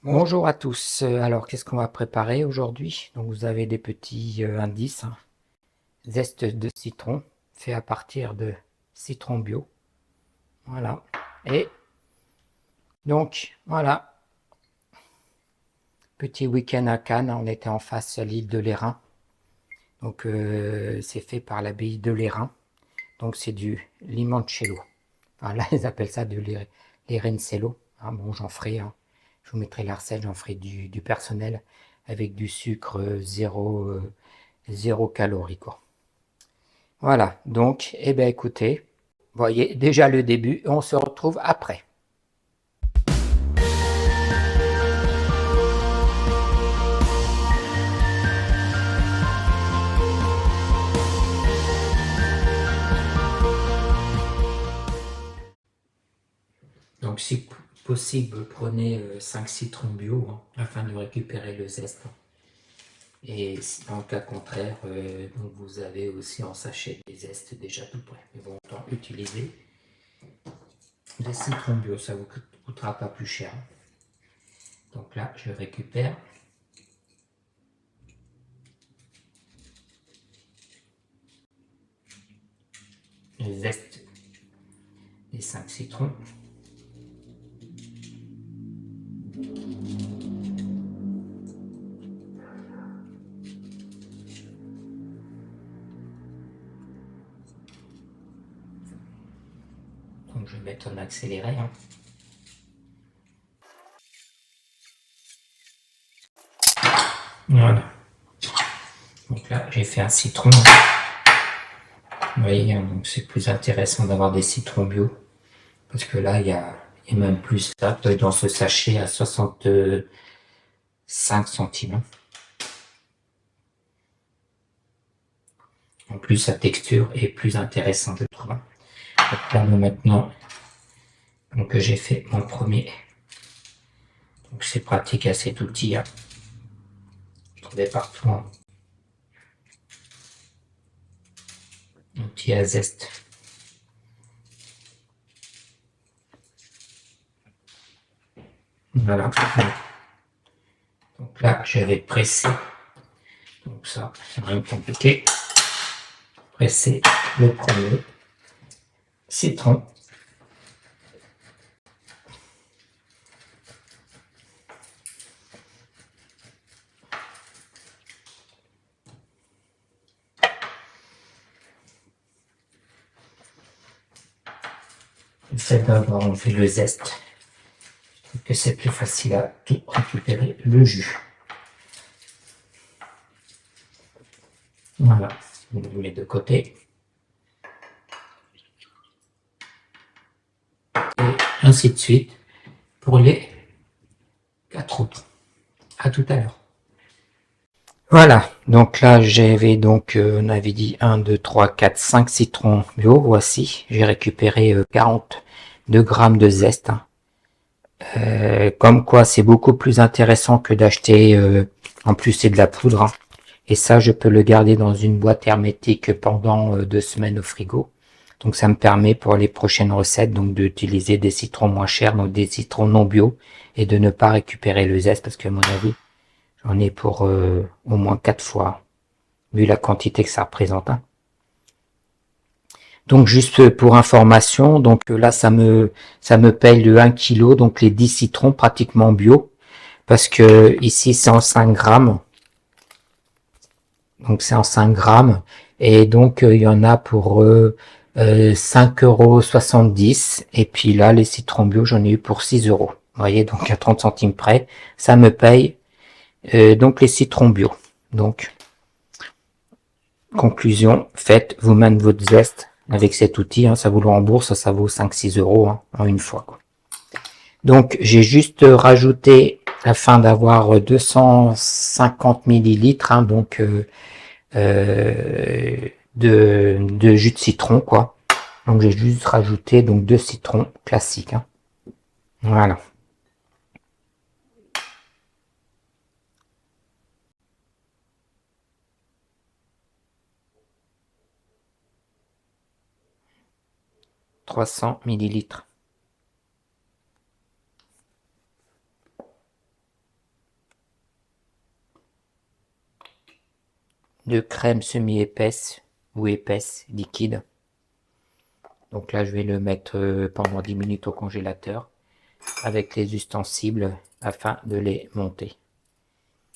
Bonjour à tous. Alors, qu'est-ce qu'on va préparer aujourd'hui? Donc, vous avez des petits indices, hein. Zeste de citron, fait à partir de citron bio. Voilà. Et donc, voilà. Petit week-end à Cannes. On était en face à l'île de Lérin. Donc, c'est fait par l'abbaye de Lérin. Donc, c'est du limoncello. Enfin, là, ils appellent ça du limoncello. Hein, bon, j'en ferai, hein. Je vous mettrai la recette. J'en ferai du personnel avec du sucre zéro calorie, quoi. Voilà, donc, eh bien écoutez, voyez déjà le début, on se retrouve après. Donc si possible, prenez 5 citrons bio, hein, afin de récupérer le zeste. Et dans le cas contraire, donc vous avez aussi en sachet des zestes déjà tout prêts. Mais bon, autant utiliser des citrons bio, ça ne vous coûtera pas plus cher. Donc là, je récupère le zeste des 5 citrons. Donc je vais mettre en accéléré, hein. Voilà. Donc là, j'ai fait un citron. Vous voyez, hein, donc c'est plus intéressant d'avoir des citrons bio. Parce que là, il y a même plus. Ça, dans ce sachet à 65 centimes. En plus, la texture est plus intéressante, je trouve. Donc là, maintenant, donc j'ai fait mon premier. Donc c'est pratique à cet outil, hein. Je trouvais partout, hein. Outil à zeste. Voilà. Donc là, je vais presser. Donc ça, c'est rien de compliqué. Presser le premier citron. Le fait d'avoir enlevé le zeste, que c'est plus facile à tout récupérer le jus. Voilà, on le met de côté. Et ainsi de suite pour les 4 autres. À tout à l'heure. Voilà, donc là j'avais donc, on avait dit 1, 2, 3, 4, 5 citrons bio, voici. J'ai récupéré 42 grammes de zeste, hein. Comme quoi c'est beaucoup plus intéressant que d'acheter, en plus c'est de la poudre, hein. Et ça je peux le garder dans une boîte hermétique pendant 2 semaines au frigo. Donc ça me permet pour les prochaines recettes donc d'utiliser des citrons moins chers, donc des citrons non bio, et de ne pas récupérer le zeste parce qu'à mon avis j'en ai pour au moins 4 fois, vu la quantité que ça représente, hein. Donc juste pour information, donc là ça me paye le 1 kg, donc les 10 citrons pratiquement bio, parce que ici c'est en 5 grammes, donc c'est en 5 grammes, et donc il y en a pour 5,70 €, et puis là les citrons bio j'en ai eu pour 6 €. Vous voyez, donc à 30 centimes près, ça me paye donc les citrons bio. Donc conclusion, faites vous-même votre zeste avec cet outil, hein, ça vous le rembourse, ça vaut 5-6 € hein, en une fois, quoi. Donc j'ai juste rajouté, afin d'avoir 250 millilitres, hein, donc de jus de citron, quoi. Donc j'ai juste rajouté donc 2 citrons classiques, hein. Voilà. « 300 millilitres. de crème semi-épaisse ou épaisse liquide. Donc là, je vais le mettre pendant 10 minutes au congélateur avec les ustensiles afin de les monter.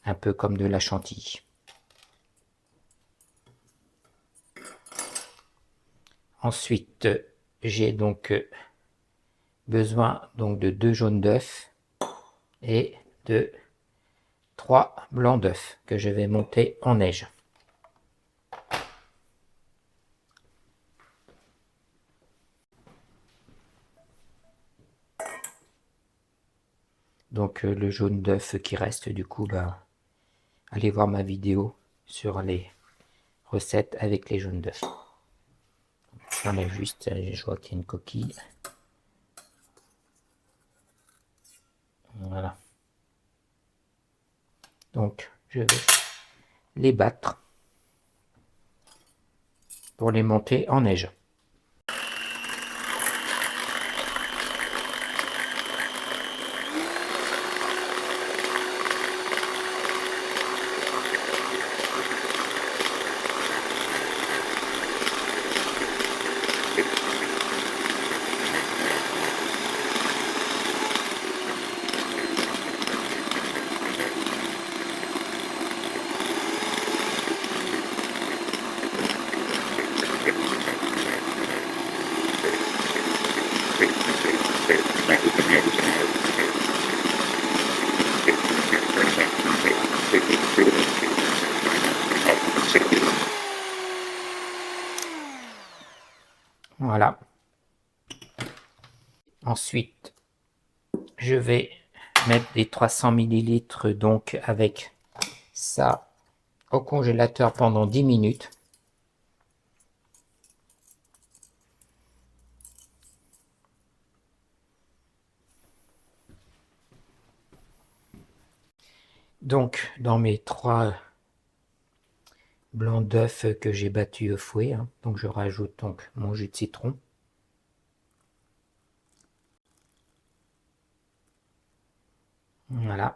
Un peu comme de la chantilly. Ensuite, j'ai donc besoin donc de 2 jaunes d'œufs et de 3 blancs d'œufs que je vais monter en neige. Donc le jaune d'œuf qui reste, du coup, bah, allez voir ma vidéo sur les recettes avec les jaunes d'œufs. J'enlève juste, je vois qu'il y a une coquille. Voilà. Donc je vais les battre pour les monter en neige. Voilà. Ensuite, je vais mettre des 300 ml donc avec ça au congélateur pendant 10 minutes. Donc, dans mes 3 blancs d'œufs que j'ai battus au fouet, hein, donc je rajoute donc mon jus de citron. Voilà.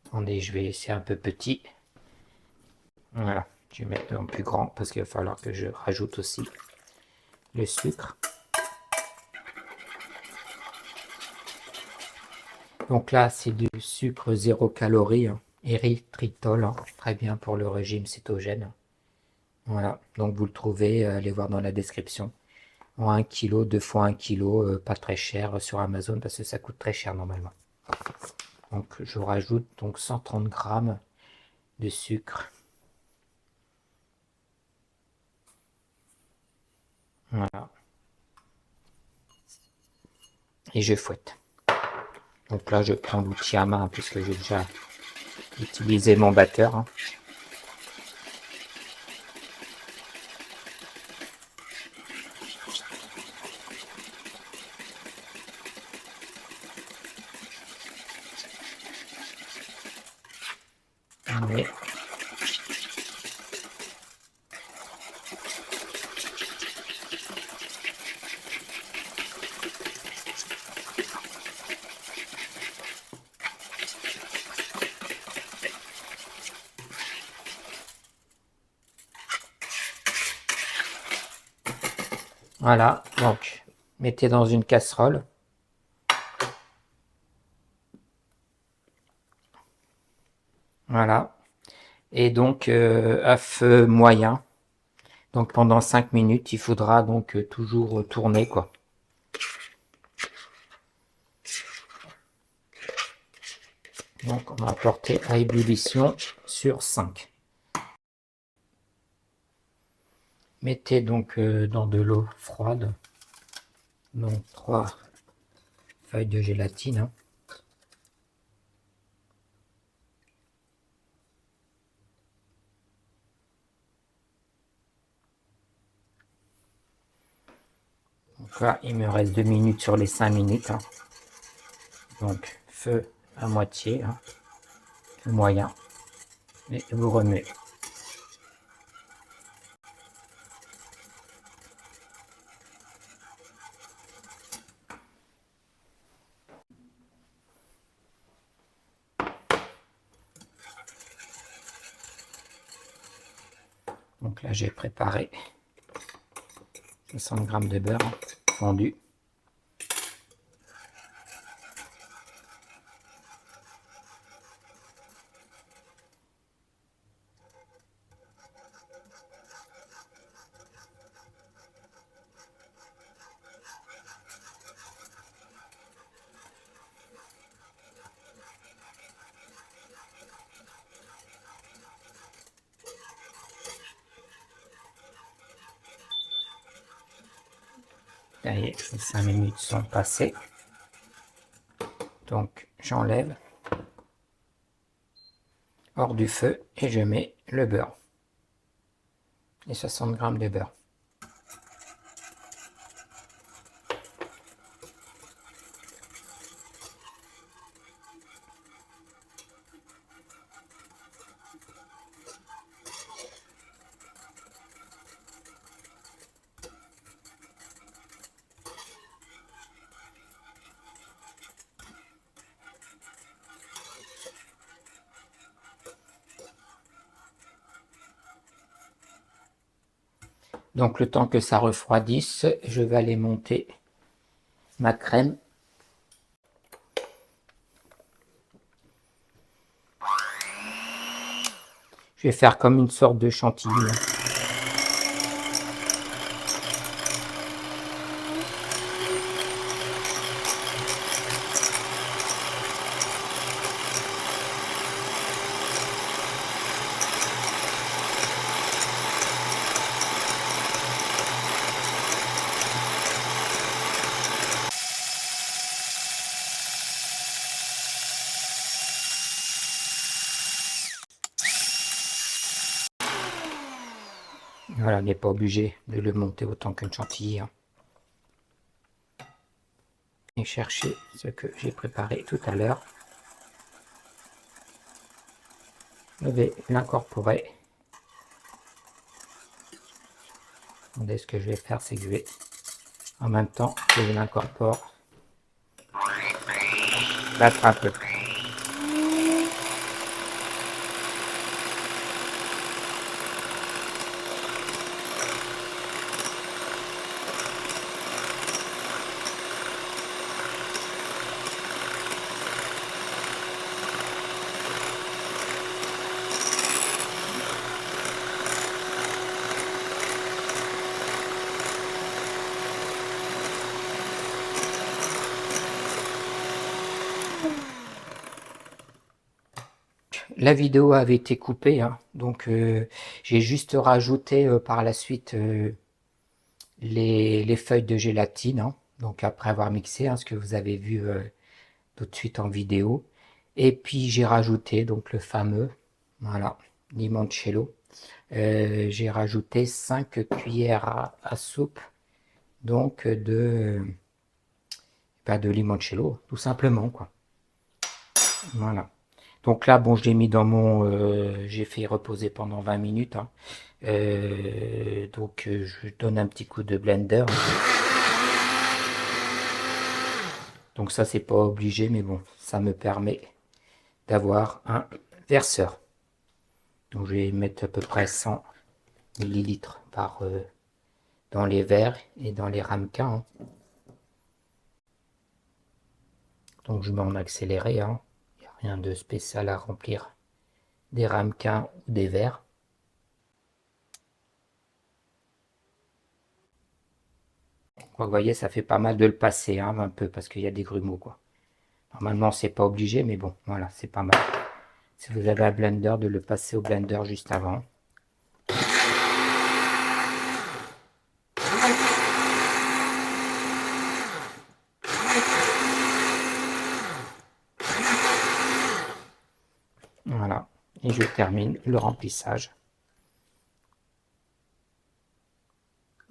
Attendez, je vais laisser un peu petit. Voilà, je vais mettre en plus grand parce qu'il va falloir que je rajoute aussi le sucre. Donc là, c'est du sucre 0 calories, hein, érythritol, hein, très bien pour le régime cétogène. Voilà, donc vous le trouvez, allez voir dans la description. En 1 kg, 2 fois 1 kg, pas très cher sur Amazon parce que ça coûte très cher normalement. Donc je rajoute donc 130 g de sucre. Voilà. Et je fouette. Donc là, je prends l'outil à main puisque j'ai déjà utilisé mon batteur, hein. Et voilà, donc mettez dans une casserole. Voilà. Et donc à feu moyen. Donc pendant 5 minutes, il faudra donc toujours tourner quoi. Donc on va porter à ébullition sur 5. Mettez donc dans de l'eau froide. Donc 3 feuilles de gélatine, hein. Donc là, il me reste 2 minutes sur les 5 minutes, hein. Donc feu à moitié, hein, feu moyen. Et vous remuez. Donc là, j'ai préparé 60 g de beurre fondu. Ça y est, les 5 minutes sont passées. Donc j'enlève hors du feu et je mets le beurre. Les 60 g de beurre. Donc le temps que ça refroidisse, je vais aller monter ma crème. Je vais faire comme une sorte de chantilly. Voilà, on n'est pas obligé de le monter autant qu'une chantilly. Et chercher ce que j'ai préparé tout à l'heure. Je vais l'incorporer. Ce que je vais faire, c'est que je vais, en même temps que je l'incorpore, battre un peu. La vidéo avait été coupée, donc j'ai juste rajouté par la suite les feuilles de gélatine, donc après avoir mixé, ce que vous avez vu tout de suite en vidéo. Et puis j'ai rajouté donc le fameux, voilà, limoncello. J'ai rajouté 5 cuillères à soupe donc de limoncello, tout simplement, quoi. Voilà. Donc là, bon, je l'ai mis dans mon... j'ai fait reposer pendant 20 minutes. Donc je donne un petit coup de blender. Donc ça, c'est pas obligé, mais bon, ça me permet d'avoir un verseur. Donc je vais mettre à peu près 100 ml par, dans les verres et dans les ramequins. Donc je mets en accéléré. Il n'y a rien de spécial à remplir des ramequins ou des verres. Vous voyez, ça fait pas mal de le passer, un peu, parce qu'il y a des grumeaux, quoi. Normalement, c'est pas obligé, mais bon, voilà, c'est pas mal. Si vous avez un blender, de le passer au blender juste avant. Voilà, et je termine le remplissage.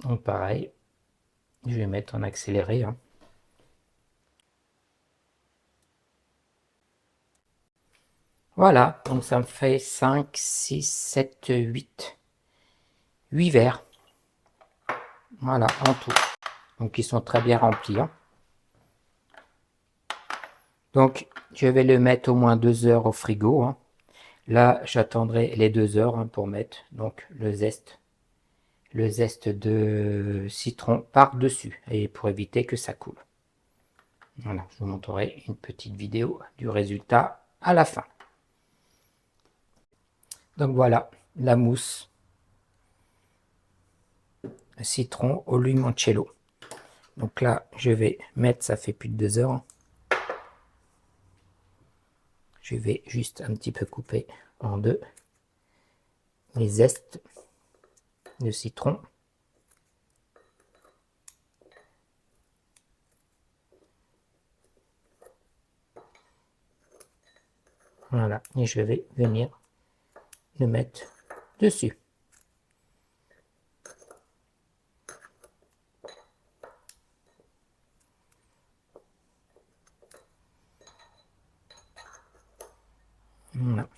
Donc pareil, je vais mettre en accéléré. Voilà, donc ça me fait 5, 6, 7, 8. 8 verres. Voilà, en tout. Donc ils sont très bien remplis. Donc je vais le mettre au moins 2 heures au frigo. Là, j'attendrai les 2 heures pour mettre donc le zeste le zeste de citron par-dessus, et pour éviter que ça coule. Voilà, je vous montrerai une petite vidéo du résultat à la fin. Donc voilà, la mousse citron au limoncello. Donc là, je vais mettre, ça fait plus de 2 heures. Je vais juste un petit peu couper en deux les zestes de citron. Voilà, et je vais venir le mettre dessus. Voilà.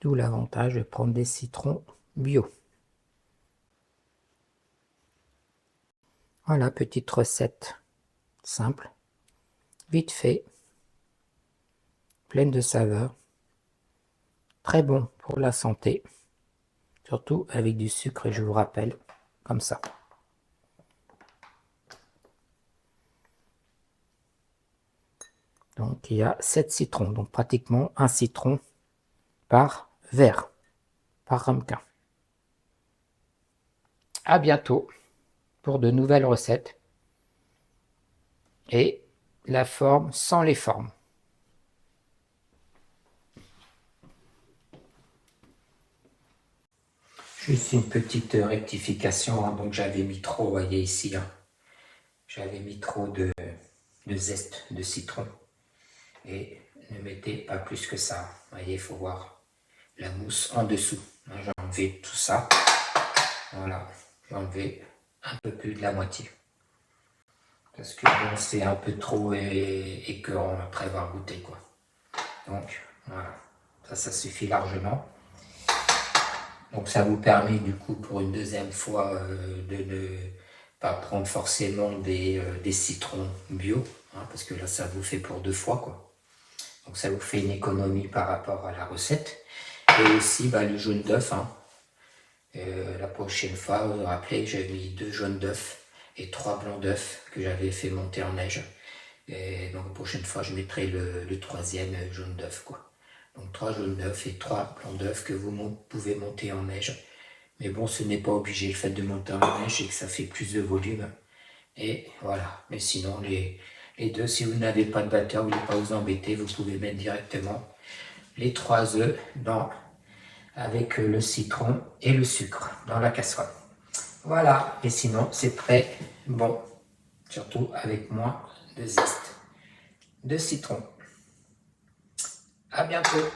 D'où l'avantage de prendre des citrons bio. Voilà, petite recette simple, vite fait, pleine de saveurs, très bon pour la santé, surtout avec du sucre, je vous rappelle, comme ça. Donc il y a 7 citrons, donc pratiquement un citron par verre, par ramequin. À bientôt pour de nouvelles recettes et la forme sans les formes. Juste une petite rectification, hein, donc j'avais mis trop, vous voyez ici, hein, j'avais mis trop de zeste de citron. Et ne mettez pas plus que ça. Vous voyez, il faut voir la mousse en dessous. J'ai enlevé tout ça. Voilà, j'ai enlevé un peu plus de la moitié. Parce que bon, c'est un peu trop écœurant après avoir goûté, quoi. Donc, voilà. Ça suffit largement. Donc, ça vous permet, du coup, pour une deuxième fois, de ne pas prendre forcément des citrons bio. Hein, parce que là, ça vous fait pour 2 fois, quoi. Donc ça vous fait une économie par rapport à la recette. Et aussi le jaune d'œuf. Hein. La prochaine fois, vous vous rappelez que j'avais mis 2 jaunes d'œufs et 3 blancs d'œufs que j'avais fait monter en neige. Et donc la prochaine fois, je mettrai le 3e jaune d'œuf. Donc 3 jaunes d'œufs et 3 blancs d'œufs que vous pouvez monter en neige. Mais bon, ce n'est pas obligé. Le fait de monter en neige et que ça fait plus de volume. Et voilà. Mais sinon, les deux, si vous n'avez pas de batteur, vous ne voulez pas vous embêter, vous pouvez mettre directement les 3 œufs avec le citron et le sucre dans la casserole. Voilà, et sinon c'est très bon, surtout avec moins de zeste de citron. À bientôt.